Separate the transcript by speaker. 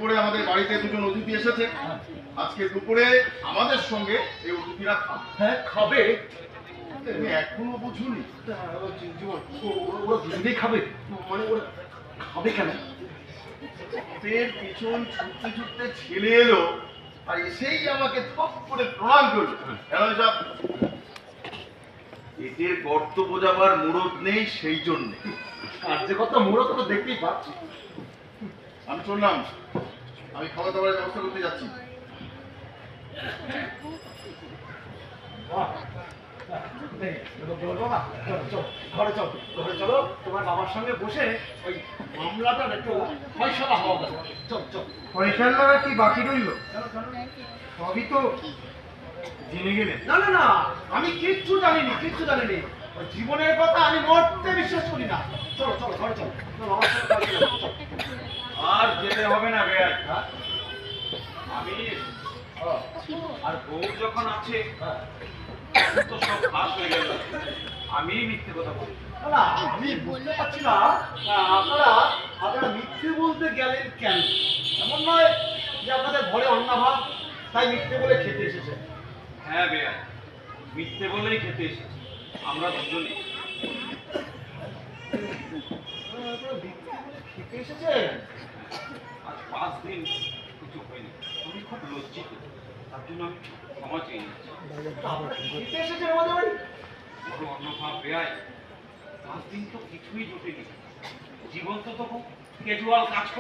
Speaker 1: দুপুরে আমাদের বাড়িতে দুজন অতিথি এসেছে। আজকে দুপুরে আমাদের সঙ্গে এই অতিথিরা খাবে।
Speaker 2: হ্যাঁ, খাবে।
Speaker 1: তুমি এখনো বুঝুনি?
Speaker 2: ওরা দুজনেই খাবে? মানে ওরা খাবে কেন?
Speaker 1: পেটের পিছন ছুটতে ছুটতে ছেলে এলো আর এসেই আমাকে থপ করে প্রণাম করলো। কেন সব পেটের গর্ত বোঝাবার মুরদ নেই, সেই জন্যে।
Speaker 2: কার্যকর্তা মোড়ো তো দেখতেই পাচ্ছি।
Speaker 1: আমি চললাম, আমি খাওয়া দাওয়ার ব্যবস্থা করতে যাচ্ছি।
Speaker 2: ঘরে চল, ঘরে চলো, তোমার বাবার সঙ্গে বসে ওই মামলাটার একটু ফয়সালা হওয়া দরকার। চল চল।
Speaker 3: ফয়সালা কি বাকি রইল? সবই তো জেনে গেলে।
Speaker 2: না না না, আমি কিচ্ছু জানিনি, কিচ্ছু জানিনি। ওই জীবনের কথা আমি মরতে বিশ্বাস করি না। চলো চলো, ঘরে চলো। বাবার সঙ্গে ঘরে চলো, চল।
Speaker 3: আর যেতে হবে না বেয়াই।
Speaker 2: হ্যাঁ?
Speaker 3: আমি আর বউ যখন আছে
Speaker 2: হ্যাঁ।
Speaker 3: তো সব ফাঁস হয়ে গেল। আমি মিথ্যে কথা বলি।
Speaker 2: না না, আমি বুঝতে পারছি না আপনারা মিথ্যে বলতে গেলেন কেন? এমন নয় যে আপনাদের ঘরে অন্নাভাব তাই মিথ্যে বলে খেতে এসেছে।
Speaker 3: হ্যাঁ বেয়াই, মিথ্যে বলেই খেতে এসেছি আমরা দুজনেই।
Speaker 2: আপনারা মিথ্যে বলে খেতে এসেছেন?
Speaker 3: আজ 5 দিন কিছু হয়নি, আমি খুব লজ্জিত, তার জন্য আমি ক্ষমা চেয়ে নিচ্ছি।
Speaker 2: আপনারা খেতে এসেছেন আমাদের বাড়ি?
Speaker 3: বড় অন্নভাব বেয়াই, 5 দিন তো কিছুই জুটেনি। জীবন তো তখন ক্যাজুয়াল কাজ করে